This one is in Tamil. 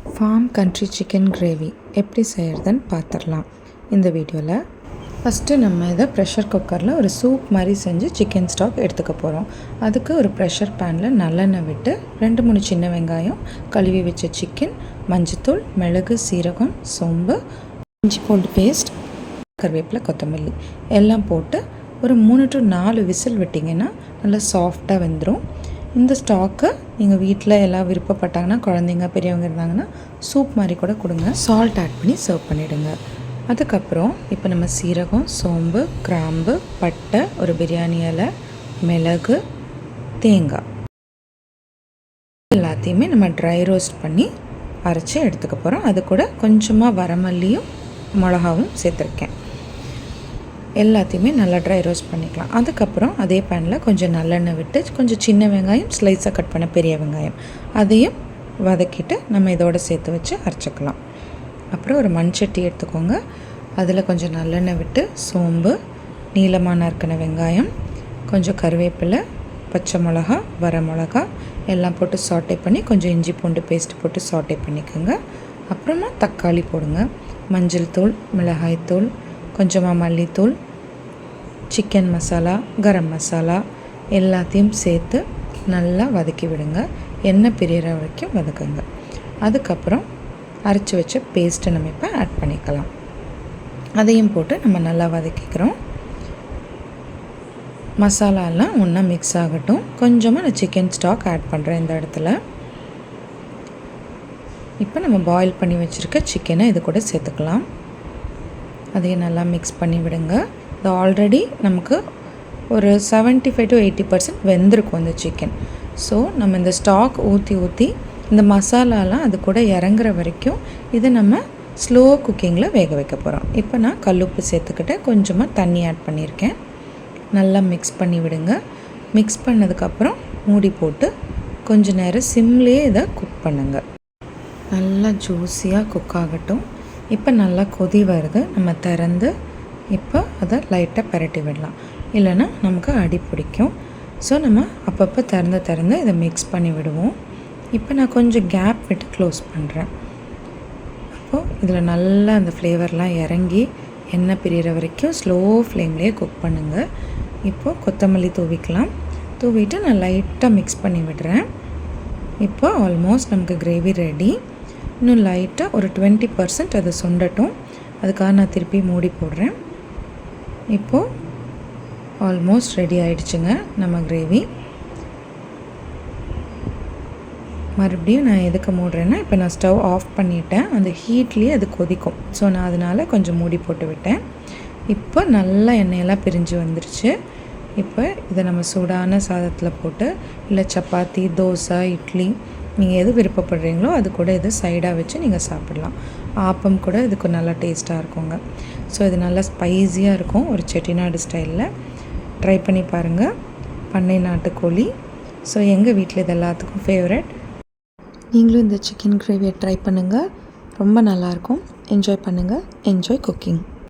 ஃபார்ம் கண்ட்ரி சிக்கன் கிரேவி எப்படி செய்கிறதுன்னு பார்த்துடலாம் இந்த வீடியோவில். ஃபஸ்ட்டு நம்ம இதை ப்ரெஷர் குக்கரில் ஒரு சூப் மாதிரி செஞ்சு சிக்கன் ஸ்டாக் எடுத்துக்க போகிறோம். அதுக்கு ஒரு ப்ரெஷர் பேனில் நல்லெண்ணெய் விட்டு 2-3 சின்ன வெங்காயம், கழுவி வச்ச சிக்கன், மஞ்சத்தூள், மிளகு, சீரகம், சோம்பு, இஞ்சி பூண்டு பேஸ்ட், கருவேப்பிலை, கொத்தமல்லி எல்லாம் போட்டு ஒரு 3 to 4 விசில் விட்டிங்கன்னா நல்லா சாஃப்டாக வெந்துடும். இந்த ஸ்டாக்கு நீங்கள் வீட்டில் எல்லாம் விருப்பப்பட்டாங்கன்னா, குழந்தைங்க பெரியவங்க இருந்தாங்கன்னா சூப் மாதிரி கூட கொடுங்க. சால்ட் ஆட் பண்ணி சர்வ் பண்ணிவிடுங்க. அதுக்கப்புறம் இப்போ நம்ம சீரகம், சோம்பு, கிராம்பு, பட்டை, ஒரு பிரியாணி இலை, மிளகு, தேங்காய் எல்லாத்தையுமே நம்ம ட்ரை ரோஸ்ட் பண்ணி அரைச்சி எடுத்துக்க போகிறோம். அது கூட கொஞ்சமாக வரமல்லியும் மிளகாவும் சேர்த்துருக்கேன். எல்லாத்தையுமே நல்லா ட்ரை ரோஸ்ட் பண்ணிக்கலாம். அதுக்கப்புறம் அதே பேனில் கொஞ்சம் நல்லெண்ணெய் விட்டு கொஞ்சம் சின்ன வெங்காயம், ஸ்லைஸாக கட் பண்ண பெரிய வெங்காயம் அதையும் வதக்கிட்டு நம்ம இதோடு சேர்த்து வச்சு அரைச்சிக்கலாம். அப்புறம் ஒரு மண் சட்டி எடுத்துக்கோங்க. அதில் கொஞ்சம் நல்லெண்ணெய் விட்டு சோம்பு, நீளமாக நறுக்கின வெங்காயம், கொஞ்சம் கருவேப்பிலை, பச்சை மிளகா, வர மிளகா எல்லாம் போட்டு சாட்டே பண்ணி கொஞ்சம் இஞ்சி பூண்டு பேஸ்ட் போட்டு சாட்டே பண்ணிக்கோங்க. அப்புறமா தக்காளி போடுங்க. மஞ்சள் தூள், மிளகாய் தூள், கொஞ்சமாக மல்லித்தூள், சிக்கன் மசாலா, கரம் மசாலா எல்லாத்தையும் சேர்த்து நல்லா வதக்கி விடுங்க. எண்ணெய் பிரிகிற வரைக்கும் வதக்குங்க. அதுக்கப்புறம் அரைச்சி வச்ச பேஸ்ட்டை நம்ம இப்போ ஆட் பண்ணிக்கலாம். அதையும் போட்டு நம்ம நல்லா வதக்கிக்கிறோம். மசாலாலாம் ஒன்றா மிக்ஸ் ஆகட்டும். கொஞ்சமாக நான் சிக்கன் ஸ்டாக் ஆட் பண்ணுறேன் இந்த இடத்துல. இப்போ நம்ம பாயில் பண்ணி வச்சுருக்க சிக்கனை இது கூட சேர்த்துக்கலாம். அதையும் நல்லா மிக்ஸ் பண்ணி விடுங்க. இது ஆல்ரெடி நமக்கு ஒரு 75 to 80% வெந்திருக்கும் இந்த சிக்கன். ஸோ நம்ம இந்த ஸ்டாக் ஊற்றி இந்த மசாலாலாம் அது கூட இறங்குற வரைக்கும் இதை நம்ம ஸ்லோ குக்கிங்கில் வேக வைக்க போகிறோம். இப்போ நான் கல்லுப்பு சேர்த்துக்கிட்டு கொஞ்சமாக தண்ணி ஆட் பண்ணியிருக்கேன். நல்லா மிக்ஸ் பண்ணி விடுங்க. மிக்ஸ் பண்ணதுக்கப்புறம் மூடி போட்டு கொஞ்ச நேரம் சிம்லேயே இதை குக் பண்ணுங்கள். நல்லா ஜூஸியாக குக் ஆகட்டும். இப்போ நல்லா கொதி வருது. நம்ம திறந்து இப்போ அதை லைட்டாக பரட்டி விடலாம், இல்லைன்னா நமக்கு அடி பிடிக்கும். ஸோ நம்ம அப்பப்போ திறந்து இதை மிக்ஸ் பண்ணி விடுவோம். இப்போ நான் கொஞ்சம் கேப் விட்டு க்ளோஸ் பண்ணுறேன். அப்போது இதில் நல்லா அந்த ஃப்ளேவர்லாம் இறங்கி எண்ணெய் பிரிகிற வரைக்கும் ஸ்லோ ஃப்ளேம்லேயே குக் பண்ணுங்கள். இப்போது கொத்தமல்லி தூவிட்டு நான் லைட்டாக மிக்ஸ் பண்ணி விடுறேன். இப்போ ஆல்மோஸ்ட் நமக்கு கிரேவி ரெடி. இன்னும் லைட்டாக ஒரு 20% அதை சுண்டட்டும். அதுக்காக நான் திருப்பி மூடி போடுறேன். இப்போது ஆல்மோஸ்ட் ரெடி ஆகிடுச்சுங்க நம்ம கிரேவி. மறுபடியும் நான் எதுக்கு மூடுறேன்னா, இப்போ நான் ஸ்டவ் ஆஃப் பண்ணிவிட்டேன். அந்த ஹீட்லேயே அது கொதிக்கும். ஸோ நான் அதனால் கொஞ்சம் மூடி போட்டு விட்டேன். இப்போ நல்லா எண்ணெயெல்லாம் பிரிஞ்சு வந்துருச்சு. இப்போ இதை நம்ம சூடான சாதத்தில் போட்டு, இல்லை சப்பாத்தி, தோசை, இட்லி நீங்கள் எது விருப்பப்படுறீங்களோ அது கூட இது சைடாக வச்சு நீங்கள் சாப்பிடலாம். ஆப்பம் கூட இதுக்கு நல்லா டேஸ்ட்டாக இருக்குங்க. ஸோ இது நல்லா ஸ்பைஸியாக இருக்கும். ஒரு செட்டிநாடு ஸ்டைலில் ட்ரை பண்ணி பாருங்கள். பண்ணை நாட்டுக்கோழி. ஸோ எங்கள் வீட்டில் இது எல்லாத்துக்கும் ஃபேவரட். நீங்களும் இந்த சிக்கன் கிரேவியை ட்ரை பண்ணுங்கள். ரொம்ப நல்லாயிருக்கும். என்ஜாய் பண்ணுங்கள். Enjoy cooking.